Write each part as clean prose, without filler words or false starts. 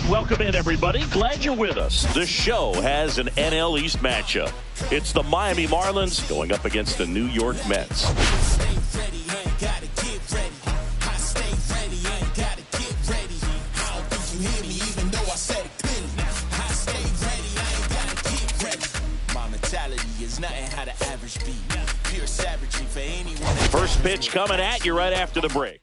And welcome in, everybody. Glad you're with us. The show has an NL East matchup. It's the Miami Marlins going up against the New York Mets. First pitch coming at you right after the break.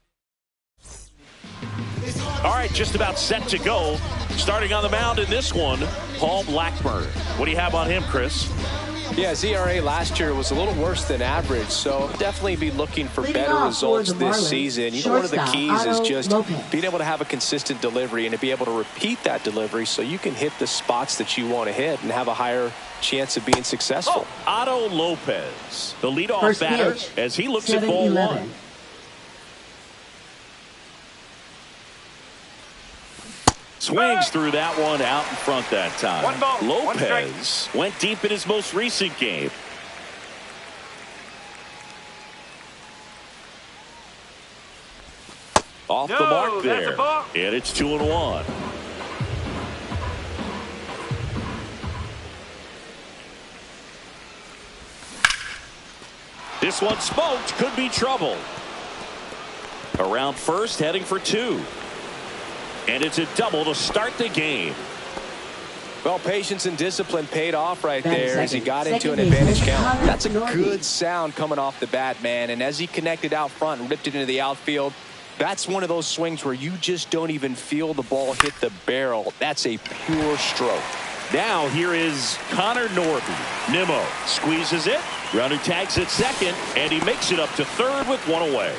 All right, just about set to go. Starting on the mound in this one, Paul Blackburn. What do you have on him, Chris? Yeah, his ERA last year was a little worse than average, so definitely be looking for better results this season. You know, one of the keys is just being able to have a consistent delivery and to be able to repeat that delivery so you can hit the spots that you want to hit and have a higher chance of being successful. Otto Lopez, the leadoff batter, as he looks at ball 1. Swings through that one out in front that time. Lopez went deep in his most recent game. Off the mark there. And it's 2-1. This one smoked. Could be trouble. Around first, heading for 2. And it's a double to start the game. Well, patience and discipline paid off right there as he got into an advantage count. That's a good sound coming off the bat, man. And as he connected out front and ripped it into the outfield, that's one of those swings where you just don't even feel the ball hit the barrel. That's a pure stroke. Now here is Connor Norby. Nimmo squeezes it. Runner tags at second, and he makes it up to third with 1 away.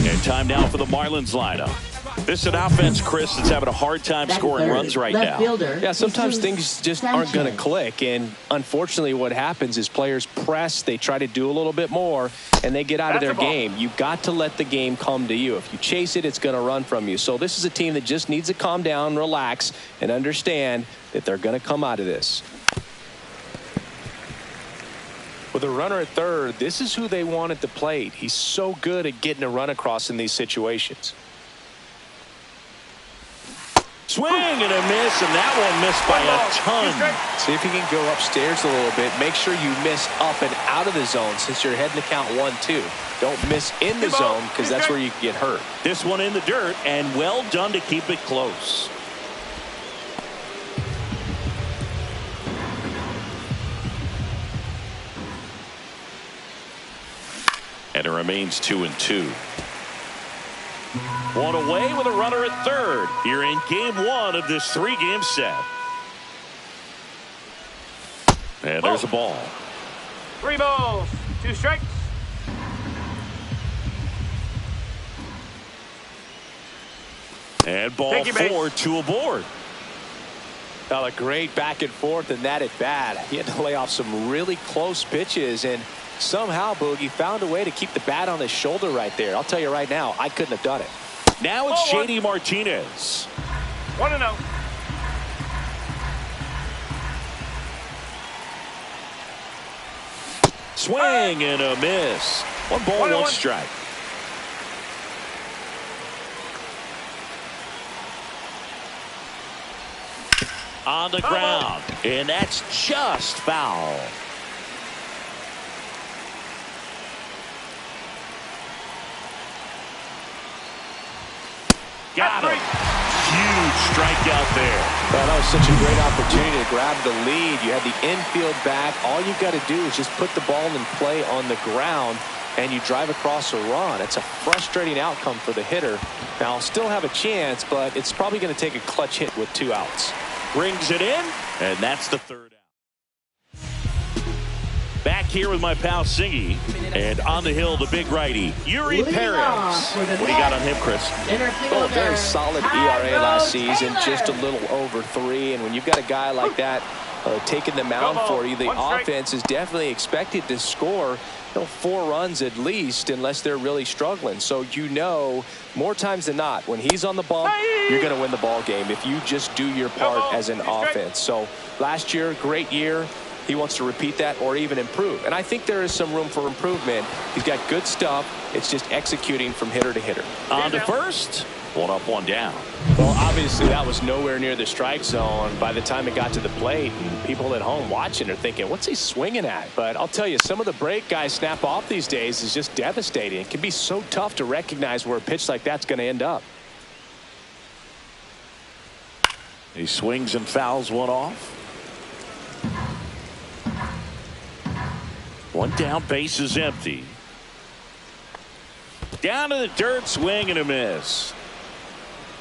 And time now for the Marlins lineup. This is an offense, Chris, that's having a hard time scoring runs right now. Yeah, sometimes things just aren't going to click. And unfortunately, what happens is players press, they try to do a little bit more, and they get out of their game. You've got to let the game come to you. If you chase it, it's going to run from you. So this is a team that just needs to calm down, relax, and understand that they're going to come out of this. With a runner at third, this is who they want at the plate. He's so good at getting a run across in these situations. Swing and a miss, and that one missed by a ton. See if you can go upstairs a little bit. Make sure you miss up and out of the zone since you're heading to count 1-2. Don't miss in the zone because that's where you can get hurt. This one in the dirt, and well done to keep it close. And it remains 2-2. 1 away with a runner at third here in game 1 of this 3-game set. And there's a ball. 3 balls, 2 strikes. And ball 4, 2 aboard. Well, a great back and forth in that at bat. He had to lay off some really close pitches, and somehow Boogie found a way to keep the bat on his shoulder right there. I'll tell you right now, I couldn't have done it. Now it's JD Martinez. 1-0. Swing and a miss. 1 ball, 1 strike. On the ground, and that's just foul. Got him. Huge strikeout there. Well, that was such a great opportunity to grab the lead. You had the infield back. All you've got to do is just put the ball in play on the ground, and you drive across a run. It's a frustrating outcome for the hitter. Now, I'll still have a chance, but it's probably going to take a clutch hit with 2 outs. Brings it in, and that's the 3rd out. Back here with my pal Singy, and on the hill, the big righty, Yuri Perez. What do you got on him, Chris? Oh, a very solid ERA last season, just a little over 3. And when you've got a guy like that taking the mound for you, the offense is definitely expected to score 4 runs at least, unless they're really struggling. So more times than not, when he's on the bump, you're going to win the ball game if you just do your part as an offense. So last year, great year. he wants to repeat that or even improve. And I think there is some room for improvement. He's got good stuff. It's just executing from hitter to hitter. On to first. 1 up, 1 down. Well, obviously that was nowhere near the strike zone by the time it got to the plate, and people at home watching are thinking, what's he swinging at? But I'll tell you, some of the break guys snap off these days is just devastating. It can be so tough to recognize where a pitch like that's going to end up. He swings and fouls one off. 1 down, base is empty. Down to the dirt, swing and a miss.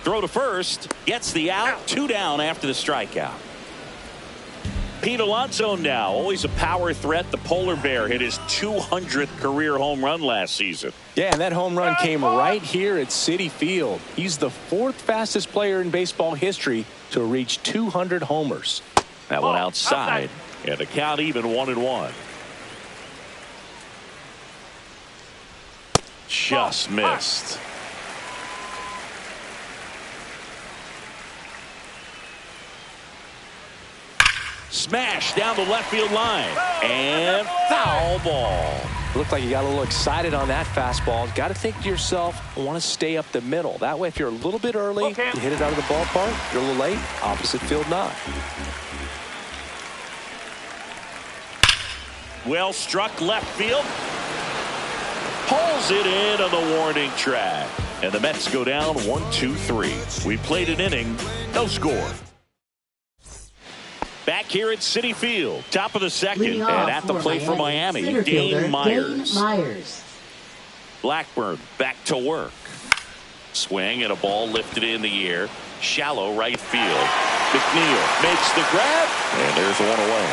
Throw to first, gets the out. 2 down after the strikeout. Pete Alonso now, always a power threat. The polar bear hit his 200th career home run last season. Yeah, and that home run came right here at Citi Field. He's the 4th fastest player in baseball history to reach 200 homers. That one outside, and the count even 1-1. Just missed. Smash down the left field line, and foul ball. Looked like you got a little excited on that fastball. Got to think to yourself, I want to stay up the middle. That way, if you're a little bit early, you hit it out of the ballpark. If you're a little late, opposite field not. Well struck left field. Pulls it in on the warning track. And the Mets go down 1-2-3. We played an inning, no score. Back here at Citi Field, top of the second, and at the plate for Miami, Dane Myers. Blackburn back to work. Swing and a ball lifted in the air. Shallow right field. McNeil makes the grab, and there's one away.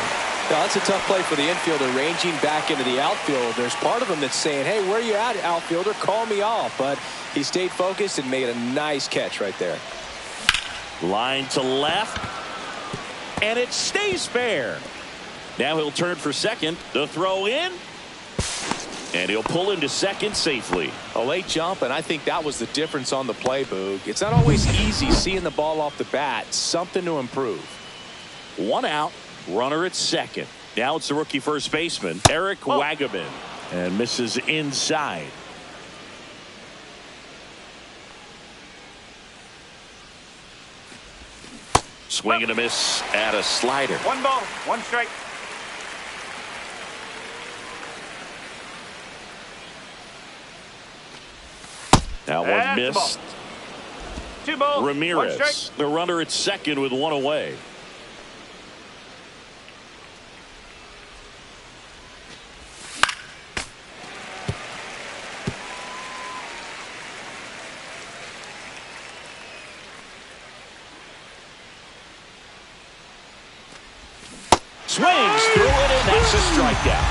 Now, that's a tough play for the infielder, ranging back into the outfield. There's part of him that's saying, hey, where you at, outfielder? Call me off. But he stayed focused and made a nice catch right there. Line to left. And it stays fair. Now he'll turn for second. The throw in. And he'll pull into second safely. A late jump, and I think that was the difference on the play, Boog. It's not always easy seeing the ball off the bat. Something to improve. 1 out. Runner at second. Now it's the rookie first baseman, Eric Wagaman. And misses inside. Swing and a miss at a slider. 1 ball, 1 strike. That one missed. 2 balls, Ramirez, 1 strike. the runner at second with 1 away. Swings through it, and that's a strikeout.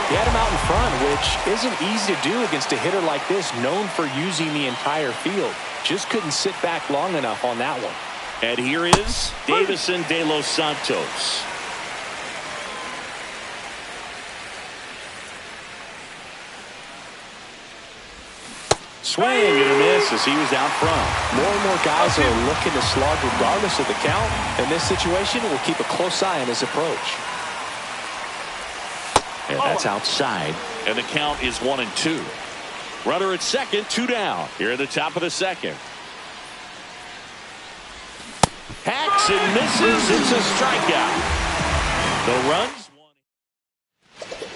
He had him out in front, which isn't easy to do against a hitter like this, known for using the entire field. Just couldn't sit back long enough on that one. And here is Davison de los Santos. Swing and a miss as he was out front. More and more guys are looking to slog regardless of the count. In this situation, we'll keep a close eye on his approach. And that's outside. And the count is 1-2. Runner at second, 2 down. Here at the top of the second. Hacks and misses. It's a strikeout. The runs.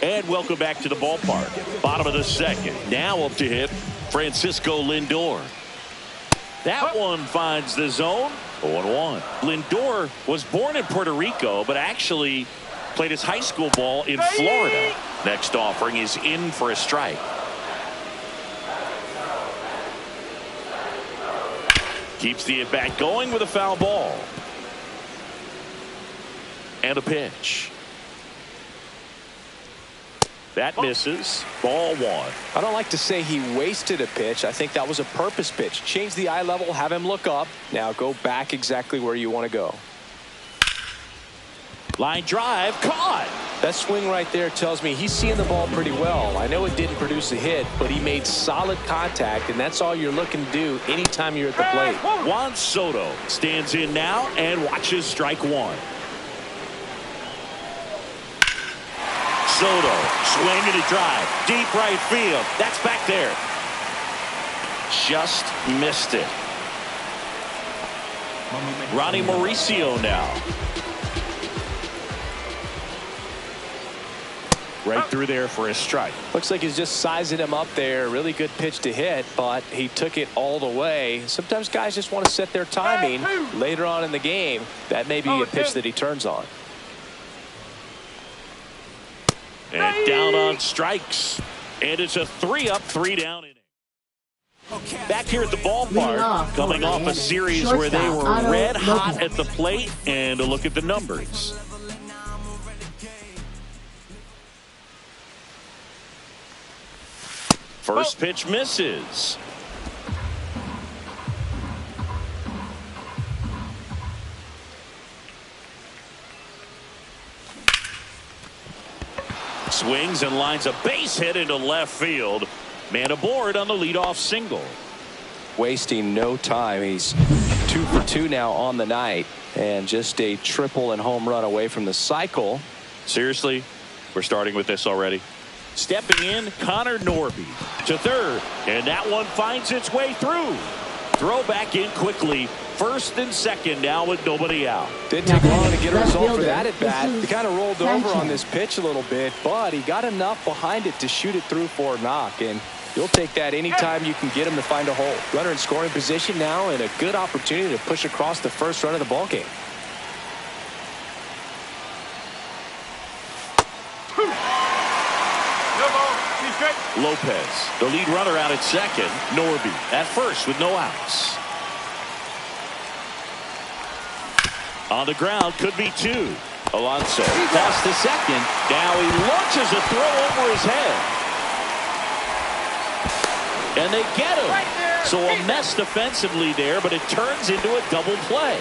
And welcome back to the ballpark. Bottom of the second. Now up to hit Francisco Lindor. That one finds the zone. 0-1. Lindor was born in Puerto Rico, but actually played his high school ball in Florida. Next offering is in for a strike. Keeps the at-bat going with a foul ball. And a pitch. That misses. Ball 1. I don't like to say he wasted a pitch. I think that was a purpose pitch. Change the eye level, have him look up. Now go back exactly where you want to go. Line drive, caught. That swing right there tells me he's seeing the ball pretty well. I know it didn't produce a hit, but he made solid contact, and that's all you're looking to do anytime you're at the plate. Juan Soto stands in now and watches strike 1. Soto swinging a drive. Deep right field. That's back there. Just missed it. Ronnie Mauricio now. Right through there for a strike. Looks like he's just sizing him up there. Really good pitch to hit, but he took it all the way. Sometimes guys just want to set their timing later on in the game. That may be a pitch that he turns on. And down on strikes. And it's a 3-up, 3-down inning. Back here at the ballpark, coming off a series where they were red hot at the plate, and a look at the numbers. First pitch misses. Swings and lines a base hit into left field. Man aboard on the leadoff single. Wasting no time. He's 2 for 2 now on the night, and just a triple and home run away from the cycle. Seriously, we're starting with this already. Stepping in, Connor Norby to third, and that one finds its way through. Throw back in quickly. First and second now with nobody out. Didn't take long to get a result for that at bat. He kind of rolled over on this pitch a little bit, but he got enough behind it to shoot it through for a knock, and you'll take that anytime you can get him to find a hole. Runner in scoring position now, and a good opportunity to push across the first run of the ballgame. Lopez, the lead runner out at second. Norby at first with no outs. On the ground, could be 2. Alonso past the second. Now he launches a throw over his head. And they get him. So a mess defensively there, but it turns into a double play.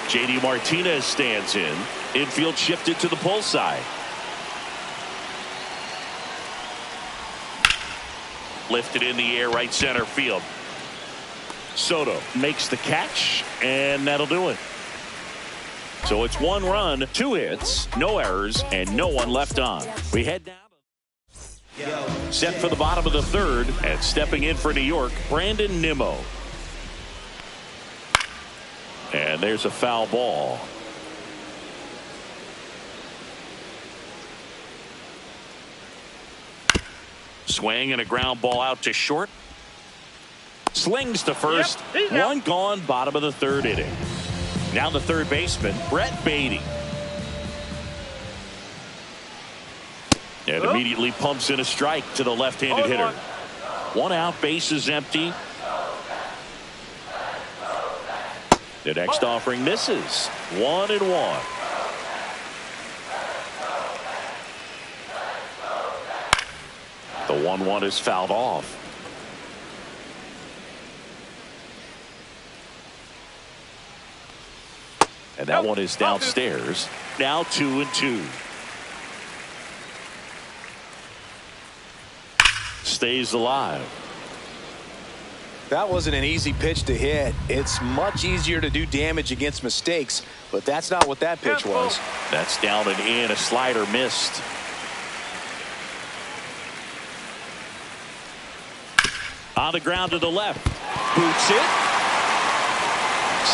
J.D. Martinez stands in. Infield shifted to the pull side. Lifted in the air, right center field. Soto makes the catch, and that'll do it. So it's 1 run, 2 hits, no errors, and no one left on. We head down. Set for the bottom of the third, and stepping in for New York, Brandon Nimmo. And there's a foul ball. Swing and a ground ball out to short. Slings to first. One gone, bottom of the third inning. Now the third baseman, Brett Beatty. And immediately pumps in a strike to the left-handed hitter. 1 out, base is empty. The next offering misses. 1-1. The 1-1 is fouled off. And that one is downstairs. Now 2-2. Stays alive. That wasn't an easy pitch to hit. It's much easier to do damage against mistakes, but that's not what that pitch was. That's down and in. A slider missed. On the ground to the left. Boots it.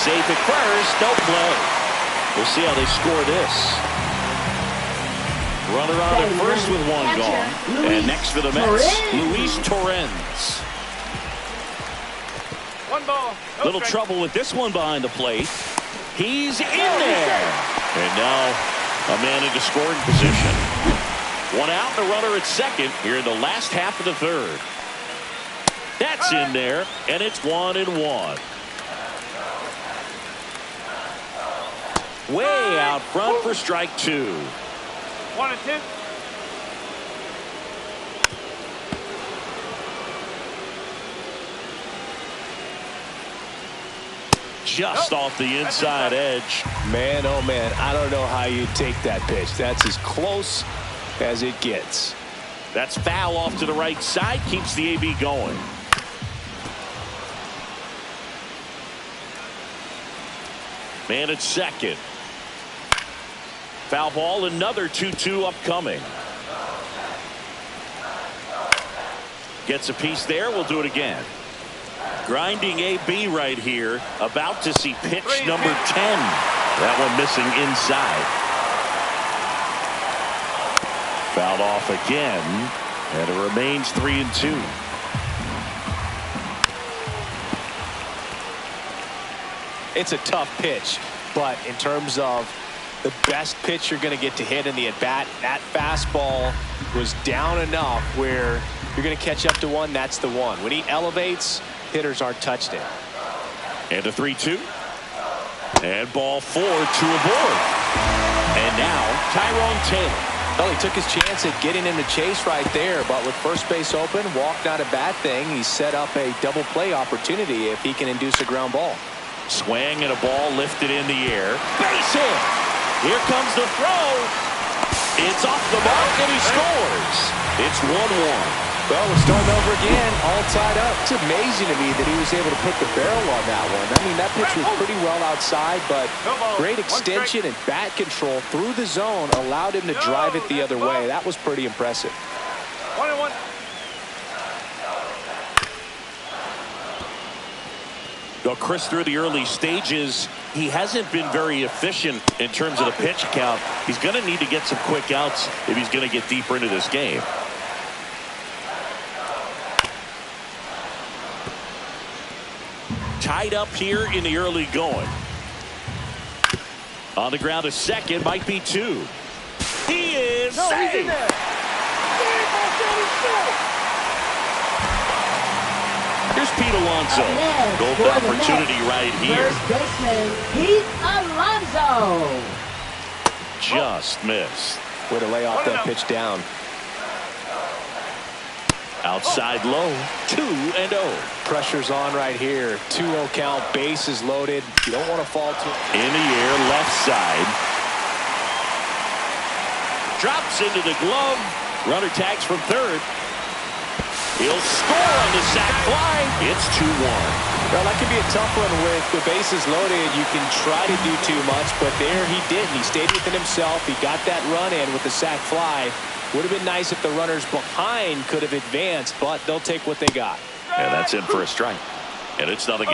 Safe at first. No play. We'll see how they score this. Runner on at first with 1 gone. And next for the Mets, Luis Torrens. 1 ball. Little trouble with this one behind the plate. He's in there. And now a man into scoring position. 1 out, the runner at second here in the last half of the third. That's in there, and it's 1-1. Way out front for strike 2. 1-2. Just off the inside edge. Man, oh man, I don't know how you take that pitch. That's as close as it gets. That's foul off to the right side. Keeps the AB going. Man at second. Foul ball, another 2-2 upcoming. Gets a piece there. We'll do it again. Grinding AB right here. About to see pitch number 10. That one missing inside. Fouled off again. And it remains 3-2. It's a tough pitch, but in terms of the best pitch you're going to get to hit in the at-bat, that fastball was down enough where you're going to catch up to one. That's the one. When he elevates, hitters aren't touched it. And a 3-2. And ball 4, 2 aboard. And now Tyrone Taylor. Well, he took his chance at getting in the chase right there, but with first base open, walk not a bad thing. He set up a double play opportunity if he can induce a ground ball. Swing and a ball lifted in the air. Base hit. Here comes the throw. It's off the mark and he scores. It's 1-1. Well, we're starting over again, all tied up. It's amazing to me that he was able to put the barrel on that one. I mean, that pitch was pretty well outside, but great extension and bat control through the zone allowed him to drive it the other way. That was pretty impressive. 1-1. Well, Chris, through the early stages, he hasn't been very efficient in terms of the pitch count. He's going to need to get some quick outs if he's going to get deeper into this game. Tied up here in the early going. On the ground, a second, might be 2. He is safe. Here's Pete Alonso. Golden opportunity right here. First baseman Pete Alonso. Just missed. Way to lay off that pitch down. Outside low, 2-0. Pressure's on right here. 2-0 count, bases loaded. You don't want to fall too. In the air, left side. Drops into the glove. Runner tags from third. He'll score on the sac fly. It's 2-1. Well, that could be a tough one with the bases loaded. You can try to do too much, but there he didn't. He stayed within himself. He got that run in with the sac fly. Would have been nice if the runners behind could have advanced, but they'll take what they got. And that's in for a strike. And it's 0-2. And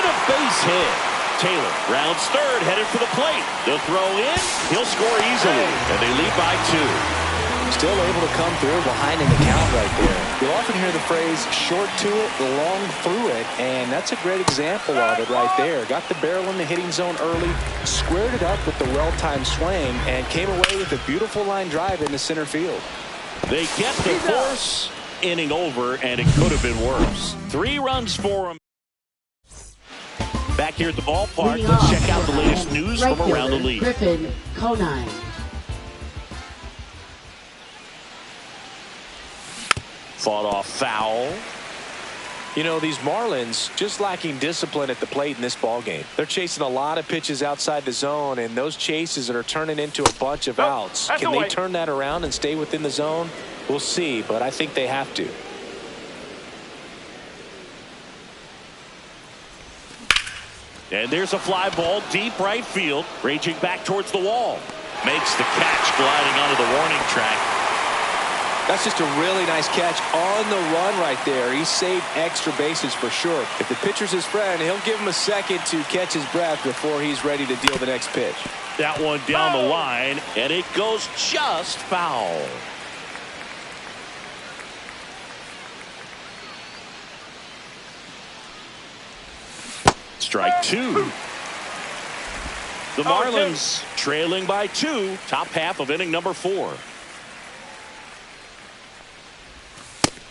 a base hit. Taylor rounds third, headed for the plate. The throw in, he'll score easily, and they lead by 2. Still able to come through behind in the count right there. You'll often hear the phrase short to it, long through it, and that's a great example of it right there. Got the barrel in the hitting zone early, squared it up with the well-timed swing, and came away with a beautiful line drive into center field. They get the force, inning over, and it could have been worse. 3 runs for him. Back here at the ballpark, let's check out the latest news from around the league. Griffin Conine. Fought off foul. You know, these Marlins just lacking discipline at the plate in this ballgame. They're chasing a lot of pitches outside the zone, and those chases that are turning into a bunch of outs. Can they turn that around and stay within the zone? We'll see, but I think they have to. And there's a fly ball deep right field, raging back towards the wall. Makes the catch, gliding onto the warning track. That's just a really nice catch on the run right there. He saved extra bases for sure. If the pitcher's his friend, he'll give him a second to catch his breath before he's ready to deal the next pitch. That one down the line, and it goes just foul. Strike 2. The Marlins trailing by 2, top half of inning number 4.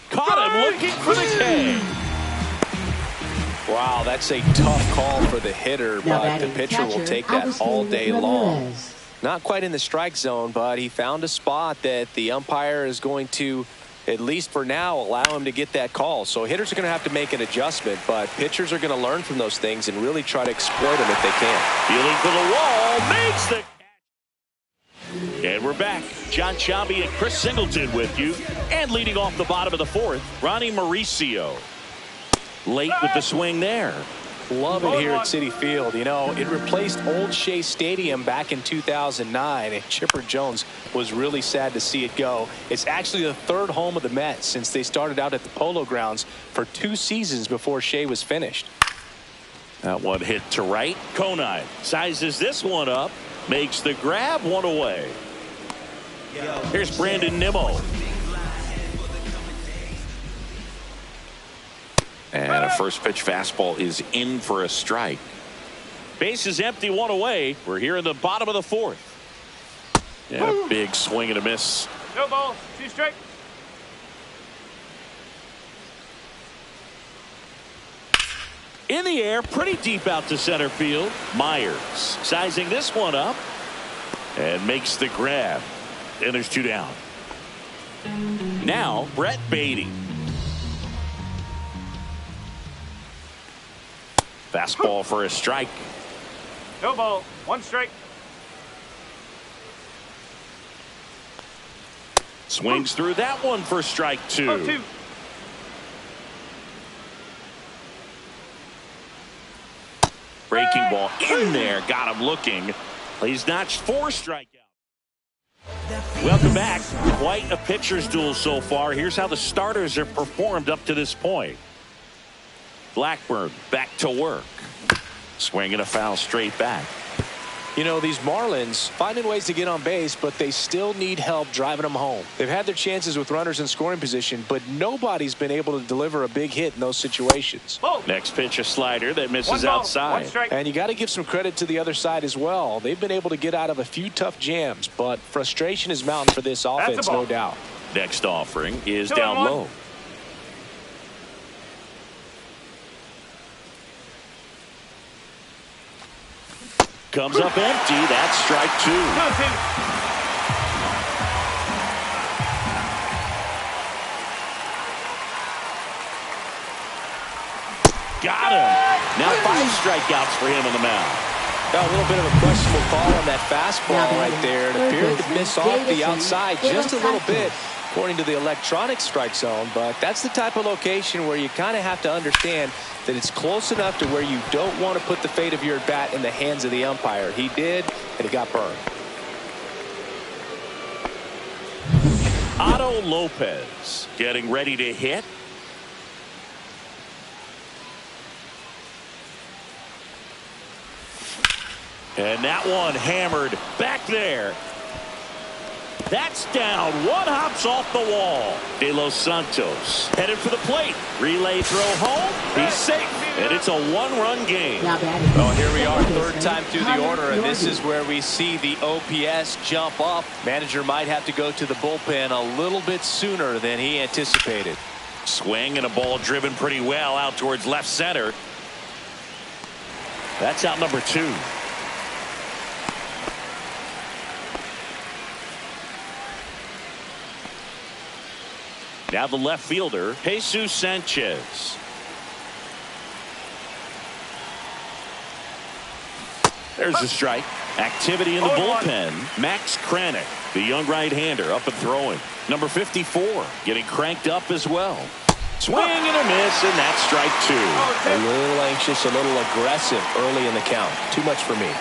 Caught him looking for the K. Wow, that's a tough call for the hitter, but the pitcher will take that all day long. Not quite in the strike zone, but he found a spot that the umpire is going to, at least for now, allow him to get that call. So hitters are going to have to make an adjustment, but pitchers are going to learn from those things and really try to exploit them if they can. Feeling for the wall, makes the catch. And we're back. John Sciambi and Chris Singleton with you. And leading off the bottom of the 4th, Ronnie Mauricio. Late with the swing there. Love it here at Citi Field. You know, it replaced Old Shea Stadium back in 2009, and Chipper Jones was really sad to see it go. It's actually the third home of the Mets since they started out at the Polo Grounds for 2 seasons before Shea was finished. That one hit to right. Conine sizes this one up, makes the grab, one away. Here's Brandon Nimmo. And a first pitch fastball is in for a strike. Base is empty, one away. We're here in the bottom of the 4th. And a big swing and a miss. No ball, 2 strike. In the air, pretty deep out to center field. Myers sizing this one up and makes the grab. And there's 2 down. Now Brett Beatty. Fastball for a strike. No ball, 1 strike. Swings through that one for strike 2. 0-2. Breaking ball in there, got him looking. He's notched 4 strikeouts. Welcome back. Quite a pitcher's duel so far. Here's how the starters have performed up to this point. Blackburn back to work. Swinging a foul straight back. You know, these Marlins finding ways to get on base, but they still need help driving them home. They've had their chances with runners in scoring position, but nobody's been able to deliver a big hit in those situations. Next pitch, a slider that misses 1 ball, outside. 1 strike. And you got to give some credit to the other side as well. They've been able to get out of a few tough jams, but frustration is mounting for this offense, no doubt. Next offering is 2-1. down low. Comes up empty. That's strike 2. 2-2. Got him. Now 5 strikeouts for him on the mound. Got a little bit of a questionable call on that fastball right there. It appeared to miss off the outside just a little bit, according to the electronic strike zone. But that's the type of location where you kind of have to understand that it's close enough to where you don't want to put the fate of your bat in the hands of the umpire. He did, and he got burned. Otto Lopez getting ready to hit. And that one hammered back there. That's down. One hops off the wall. De Los Santos headed for the plate. Relay throw home. He's safe. And it's a 1-run game. Well, here we are, 3rd time through the order, and this is where we see the OPS jump up. Manager might have to go to the bullpen a little bit sooner than he anticipated. Swing and a ball driven pretty well out towards left center. That's out number 2. Now the left fielder, Jesus Sanchez. There's a strike. Activity in the bullpen. Max Kranick, the young right-hander, up and throwing. Number 54, getting cranked up as well. Swing and a miss, and that's strike 2. A little anxious, a little aggressive early in the count. Too much for me.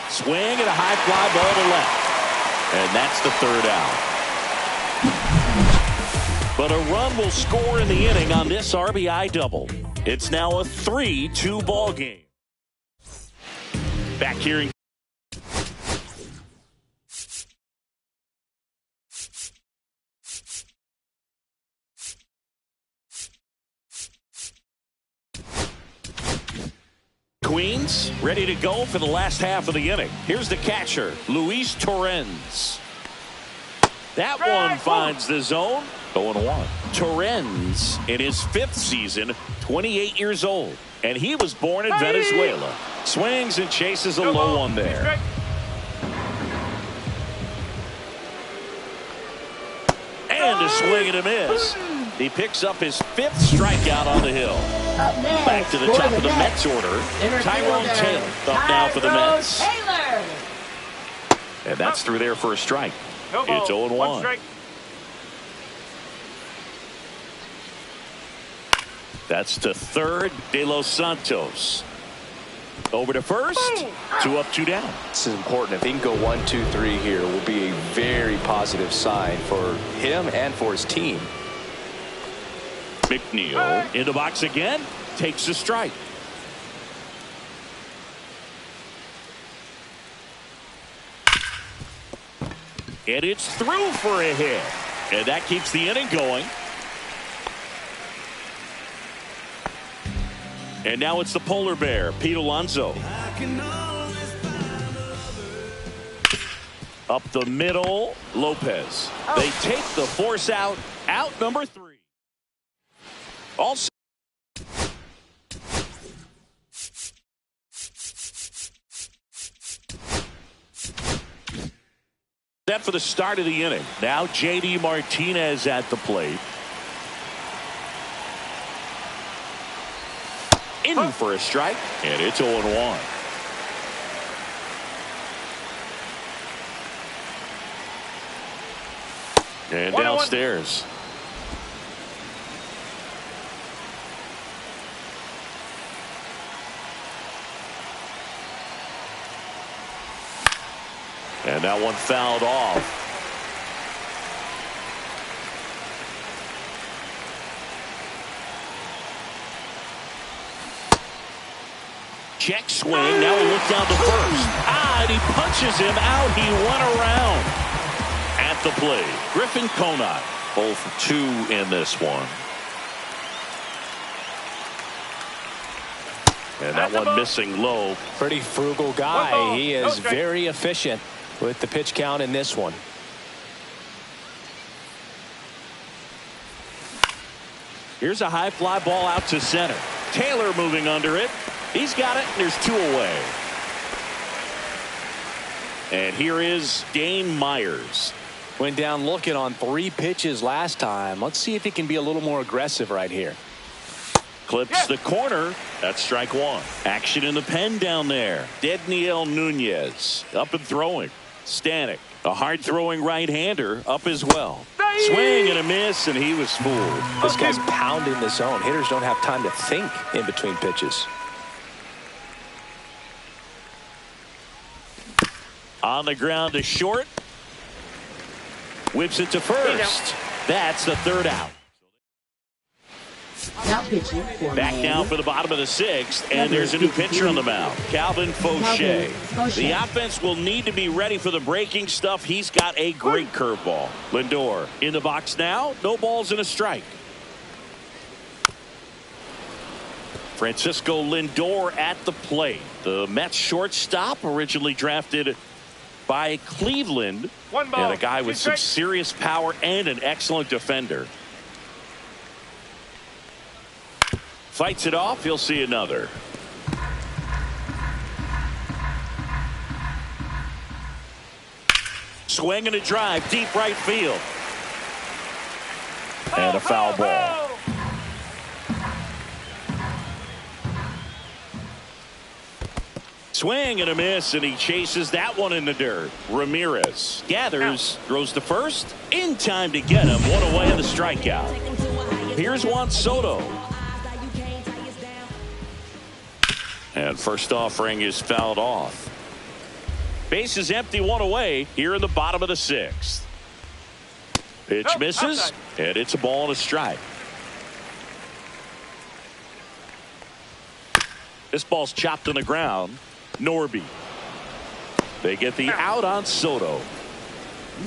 Swing and a high fly ball to left. And that's the 3rd out. But a run will score in the inning on this RBI double. It's now a 3-2 ball game. Back here in Queens, ready to go for the last half of the inning. Here's the catcher, Luis Torrens. That one finds the zone. 0-1. Torrens in his 5th season, 28 years old. And he was born in Venezuela. Swings and chases a low one there. And a swing and a miss. He picks up his 5th strikeout on the hill. Back to the top of the Mets order. Tyrone Taylor up now for the Mets. And that's through there for a strike. It's 0-1. That's to third. De Los Santos. Over to first. 2 up, 2 down. This is important. If he can go 1, 2, 3 here, will be a very positive sign for him and for his team. McNeil in the box again. Takes a strike. And it's through for a hit. And that keeps the inning going. And now it's the polar bear, Pete Alonso. Up the middle, Lopez. They take the force out. Out number 3. Also. Set for the start of the inning. Now J.D. Martinez at the plate. In for a strike, and it's 0-1. And downstairs. And that one fouled off. Check swing. Now we look down to first. And he punches him out. He went around at the plate. Griffin Conant, 0 for 2 in this one. And that one missing low. Pretty frugal guy. He is very efficient with the pitch count in this one. Here's a high fly ball out to center. Taylor moving under it. He's got it, and there's 2 away. And here is Dane Myers. Went down looking on 3 pitches last time. Let's see if he can be a little more aggressive right here. Clips the corner. That's strike 1. Action in the pen down there. Dedniel Nunez up and throwing. Stanek, a hard-throwing right-hander, up as well. Swing and a miss, and he was fooled. This guy's pounding the zone. Hitters don't have time to think in between pitches. On the ground to short. Whips it to first. That's the 3rd out. Now pitching for Back now for the bottom of the 6th, and there's a new pitcher on the mound, Calvin Fauché. The offense will need to be ready for the breaking stuff. He's got a great curveball. Lindor in the box now. No balls and a strike. Francisco Lindor at the plate. The Mets shortstop, originally drafted by Cleveland, and a guy with some serious power and an excellent defender. Fights it off. He'll see another. Swing and a drive, deep right field. And a foul ball. Swing and a miss, and he chases that one in the dirt. Ramirez gathers, throws to first, in time to get him. 1 away on the strikeout. Here's Juan Soto. And first offering is fouled off. Base is empty, 1 away here in the bottom of the 6th. Pitch misses, and it's a ball and a strike. This ball's chopped on the ground. Norby. They get the out on Soto.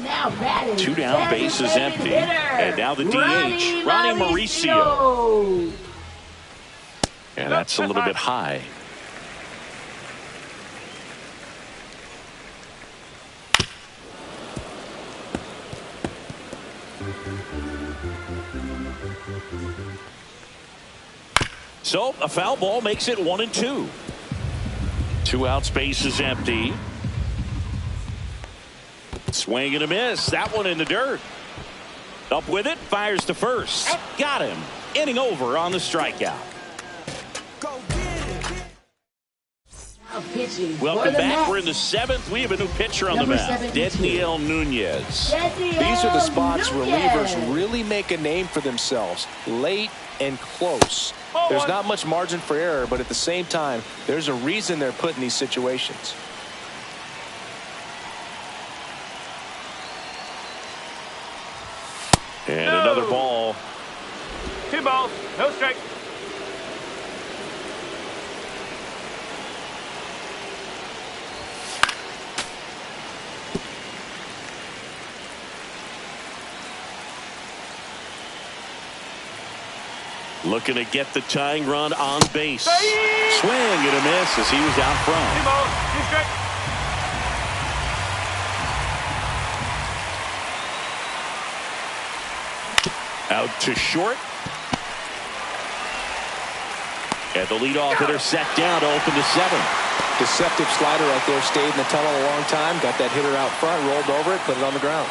Now batting. 2 down, base is empty. And now the DH, Ronnie Mauricio. And that's a little bit high. So a foul ball makes it 1-2. 2 outs, base is empty. Swing and a miss. That one in the dirt. Up with it, fires to first. Got him. Inning over on the strikeout. Welcome back. We're in the 7th. We have a new pitcher on the mound, Dedniel Nunez. These are the spots relievers really make a name for themselves. Late and close. There's not much margin for error, but at the same time, there's a reason they're put in these situations. And another ball. 2 balls, no strike. Looking to get the tying run on base. Swing and a miss as he was out front. 2 balls, 2 strikes. Out to short. And the leadoff hitter set down to open the 7th. Deceptive slider right there. Stayed in the tunnel a long time. Got that hitter out front. Rolled over it. Put it on the ground.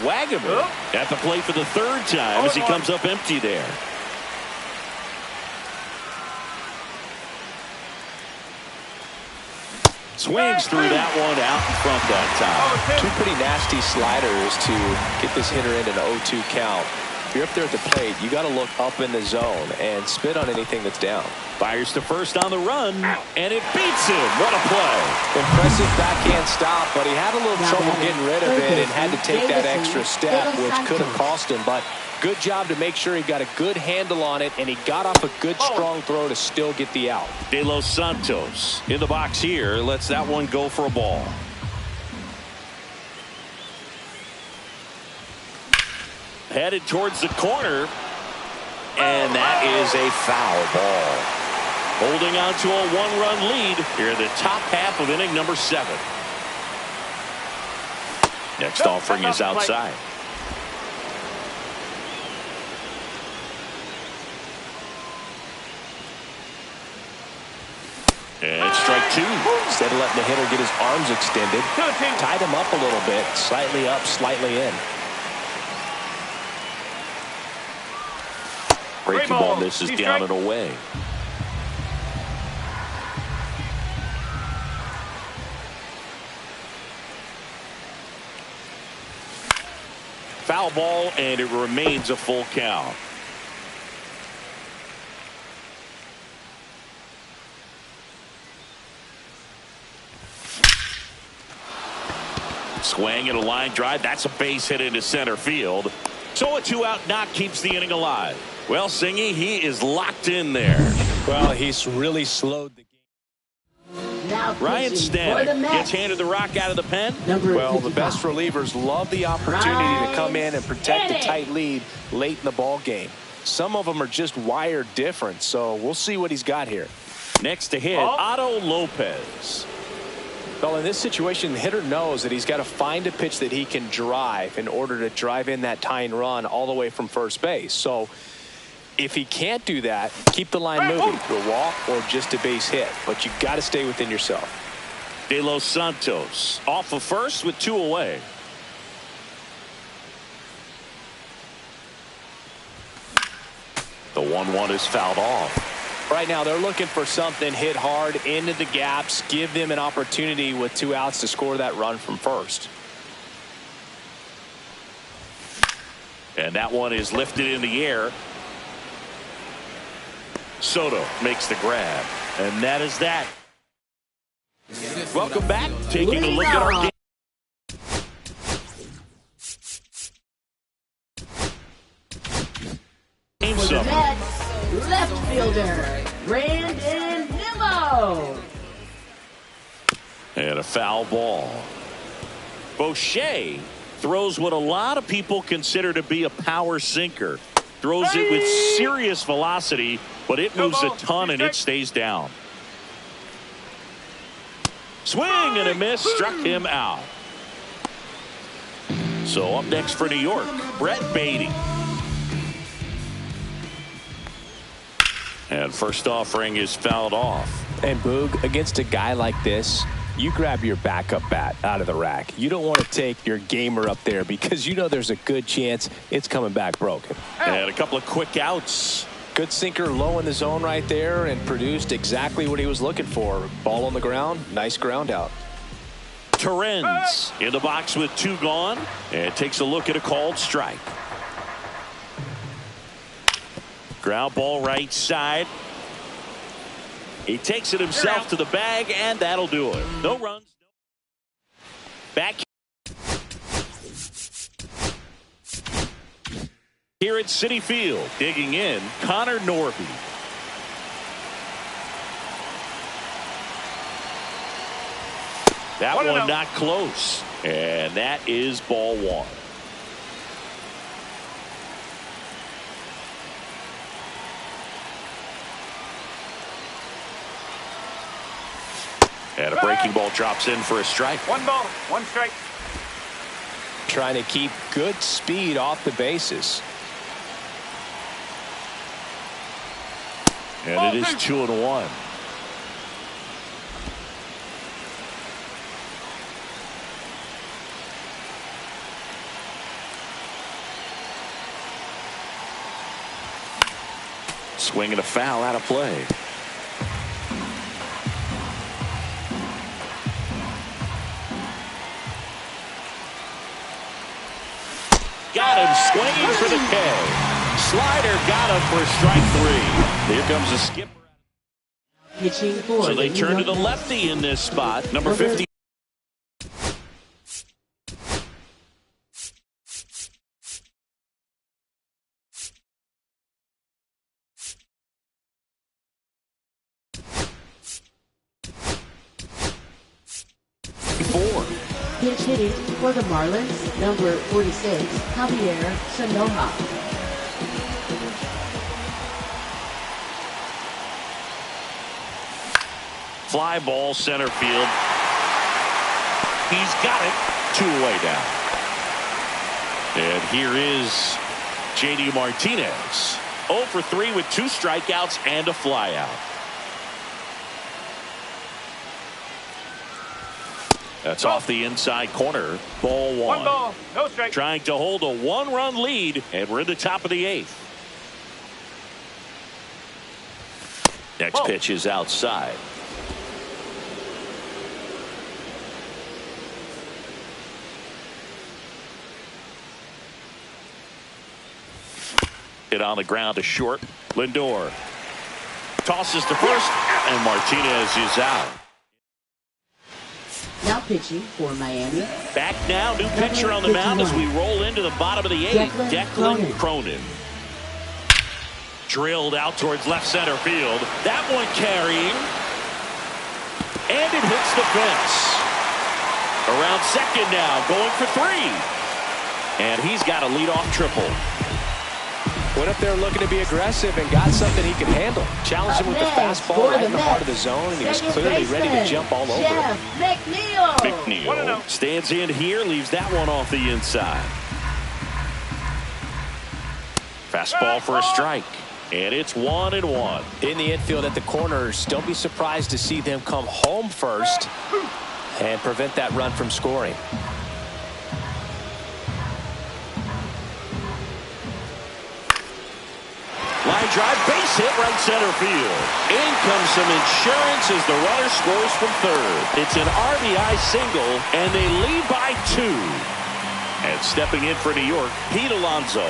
Wagaman at the plate for the 3rd time as he comes up empty there. Swings through that one out in front that time. 2 pretty nasty sliders to get this hitter into an 0-2 count. If you're up there at the plate, you got to look up in the zone and spit on anything that's down. Fires to first on the run, and it beats him. What a play. Impressive backhand stop, but he had a little trouble getting rid of it and had to take that extra step, which could have cost him. But good job to make sure he got a good handle on it, and he got off a good, strong throw to still get the out. De Los Santos in the box here. Lets that one go for a ball. Headed towards the corner, and that is a foul ball. Holding on to a 1-run lead here in the top half of inning number 7. Next offering is outside. And strike 2. Instead of letting the hitter get his arms extended, tied him up a little bit, slightly up, slightly in. Breaking ball misses down and away. Foul ball, and it remains a full count. Swing and a line drive. That's a base hit into center field. So a 2-out knock keeps the inning alive. Well, Singy, he is locked in there. Well, he's really slowed the game. Ryan Stanek gets handed the rock out of the pen. Well, the best relievers love the opportunity to come in and protect the tight lead late in the ball game. Some of them are just wired different, so we'll see what he's got here. Next to hit, Otto Lopez. Well, in this situation, the hitter knows that he's got to find a pitch that he can drive in order to drive in that tying run all the way from first base. So if he can't do that, keep the line moving to a walk or just a base hit. But you've got to stay within yourself. De Los Santos off of first with 2 away. The 1-1 is fouled off. Right now, they're looking for something hit hard into the gaps, give them an opportunity with 2 outs to score that run from first. And that one is lifted in the air. Soto makes the grab. And that is that. Welcome back. Taking a look at our game. For the Mets, left fielder, Brandon Nimmo. And a foul ball. Boucher throws what a lot of people consider to be a power sinker. Throws it with serious velocity, but it moves a ton and it stays down. Swing and a miss, struck him out. So up next for New York, Brett Beatty. And first offering is fouled off. And Boog, against a guy like this, you grab your backup bat out of the rack. You don't want to take your gamer up there because you know there's a good chance it's coming back broken. And a couple of quick outs. Good sinker low in the zone right there and produced exactly what he was looking for. Ball on the ground, nice ground out. Torrens in the box with 2 gone and takes a look at a called strike. Ground ball right side. He takes it himself to the bag, and that'll do it. No runs. Back here at Citi Field, digging in, Connor Norby. That one not close, and that is ball one. And a breaking ball drops in for a strike. 1 ball, 1 strike. Trying to keep good speed off the bases. And it is 2-1. Swing and a foul out of play. Got him swinging for the K. Slider got him for strike 3. Here comes a skipper. Pitching for So they the turn New to the York lefty in this spot. Number 50. Pitch hitting for the Marlins, number 46, Javier Sanoja. Fly ball center field. He's got it. 2 away down. And here is J.D. Martinez. 0 for 3 with 2 strikeouts and a flyout. That's off the inside corner. Ball 1. 1 ball, no strike. Trying to hold a 1-run lead, and we're in the top of the 8th. Next pitch is outside. Hit on the ground to short. Lindor tosses to first, and Martinez is out. Now pitching for Miami. Back now, new pitcher on the mound as we roll into the bottom of the 8th. Declan Cronin. Drilled out towards left center field. That one carrying. And it hits the fence. Around second now, going for 3. And he's got a leadoff triple. Went up there looking to be aggressive and got something he could handle. Challenged him with the fastball right in the heart of the zone, and he was clearly ready to jump all over it. McNeil stands in here, leaves that one off the inside. Fastball for a strike, and it's 1-1. In the infield at the corners, don't be surprised to see them come home first and prevent that run from scoring. Line drive, base hit, right center field. In comes some insurance as the runner scores from third. It's an RBI single, and they lead by 2. And stepping in for New York, Pete Alonso.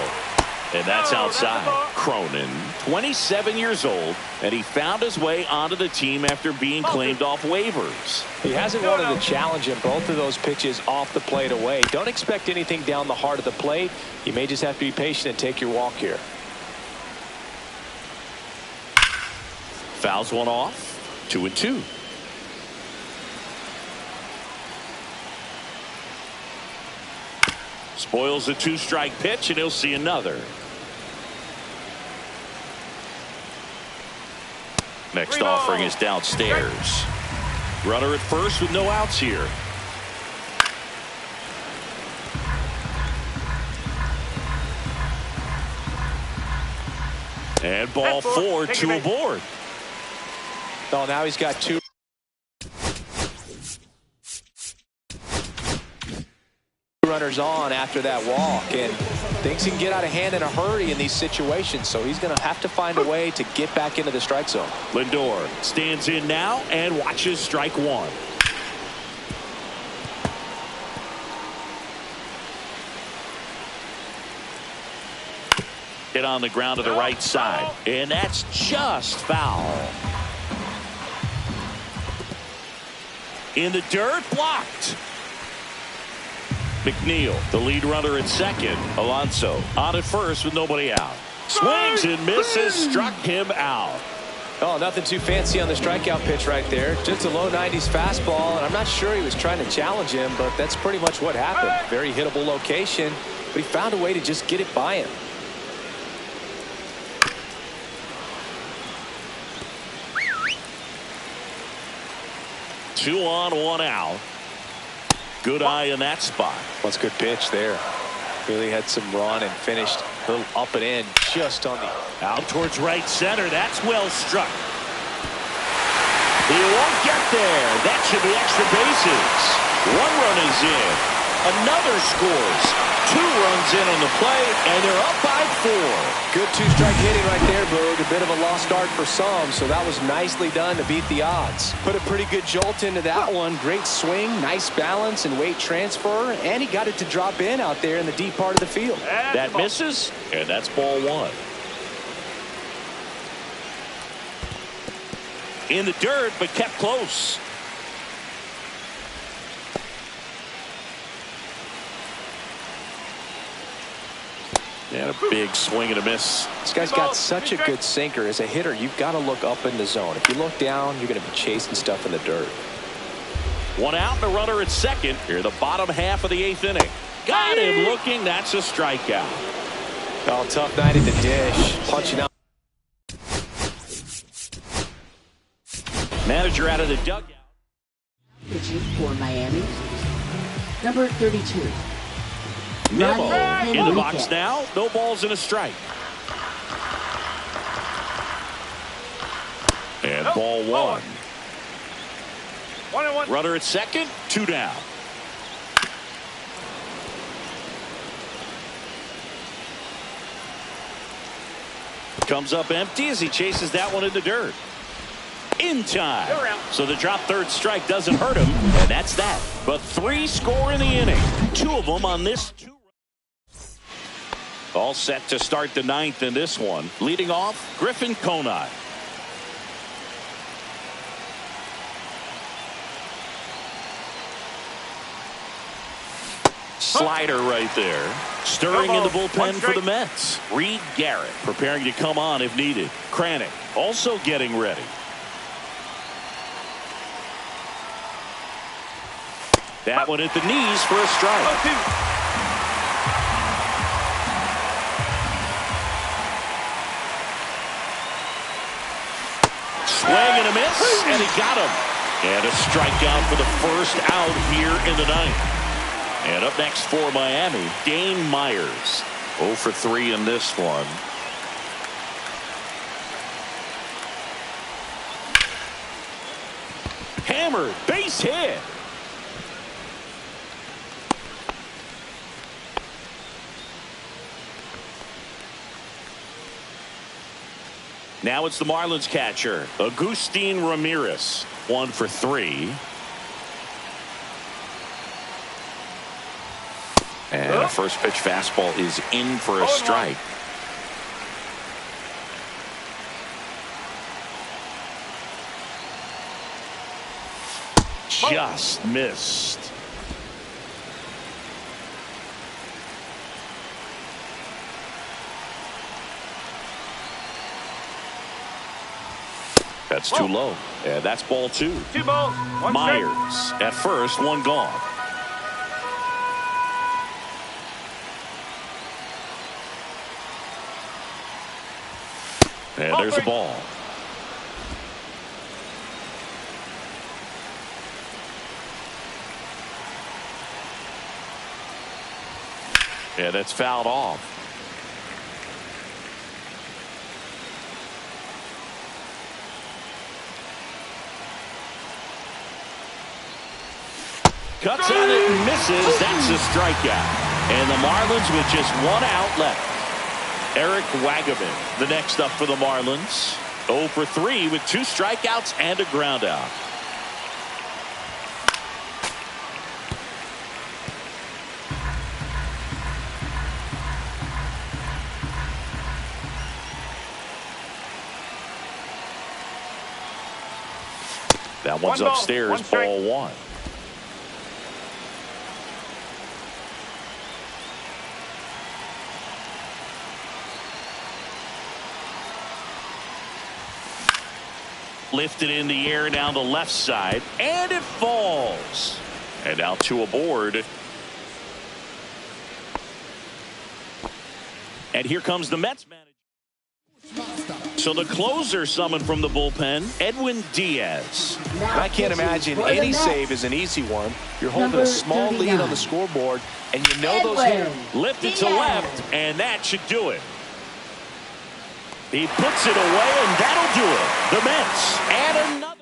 And that's outside. Cronin, 27 years old, and he found his way onto the team after being claimed off waivers. He hasn't wanted to challenge him both of those pitches off the plate away. Don't expect anything down the heart of the plate. You may just have to be patient and take your walk here. Fouls one off. 2-2. Spoils a 2-strike pitch, and he'll see another. Next offering is downstairs. Runner at first with no outs here. And ball 4, 2 aboard. Oh, now he's got 2 runners on after that walk, and things can get out of hand in a hurry in these situations, so he's going to have to find a way to get back into the strike zone. Lindor stands in now and watches strike 1. Hit on the ground to the right side. And that's just foul. In the dirt, blocked. McNeil, the lead runner at second. Alonso on at first with nobody out. Swings and misses, struck him out. Oh, nothing too fancy on the strikeout pitch right there. Just a low 90s fastball, and I'm not sure he was trying to challenge him, but that's pretty much what happened. Very hittable location, but he found a way to just get it by him. Two on, one out. Good eye in that spot. That's a good pitch there. Really had some run and finished a little up and in just on the out towards right center. That's well struck. He won't get there. That should be extra bases. One run is in. Another scores. 2 runs in on the play, and they're up by 4. Good 2-strike hitting right there, Boog. A bit of a lost start for some, so that was nicely done to beat the odds. Put a pretty good jolt into that one. Great swing, nice balance and weight transfer, and he got it to drop in out there in the deep part of the field. That misses, and that's ball 1. In the dirt, but kept close. And a big swing and a miss. This guy's got such a good sinker. As a hitter, you've got to look up in the zone. If you look down, you're going to be chasing stuff in the dirt. 1 out and a runner at second. Here, the bottom half of the 8th inning. Got him looking. That's a strikeout. Oh, tough night at the dish. Punching out. Manager out of the dugout. Pitching for Miami, number 32. Nimmo in the box Enriquez. now. No balls and a strike. And ball 1. 1-1. Runner at second. 2 down. Comes up empty as he chases that one in the dirt. In time. So the drop third strike doesn't hurt him, and that's that. But 3 score in the inning. 2 of them on this 2. All set to start the 9th in this one. Leading off, Griffin Conine. Slider right there. Stirring in the bullpen for the Mets. Reed Garrett preparing to come on if needed. Kranick also getting ready. That one at the knees for a strike. Swing and a miss, and he got him. And a strikeout for the first out here in the 9th. And up next for Miami, Dane Myers. 0 for 3 in this one. Hammered, base hit. Now it's the Marlins catcher, Agustin Ramirez. 1 for 3. And a first pitch fastball is in for a strike. Just missed. That's too low. Yeah, that's ball 2. 2 balls, 1 Myers strike. at first, 1 gone. And there's a ball. Yeah, that's fouled off. Cuts on it and misses. That's a strikeout. And the Marlins with just 1 out left. Eric Wagaman, the next up for the Marlins. 0 for 3 with 2 strikeouts and a ground out. That one's One ball, upstairs, one strike. ball one. Lifted in the air down the left side, and it falls. And now two aboard. And here comes the Mets manager. So the closer summoned from the bullpen, Edwin Diaz. I can't imagine any save is an easy one. You're holding a small lead on the scoreboard, and you know those hitters. Lifted to left, and that should do it. He puts it away, and that'll do it. The Mets add another.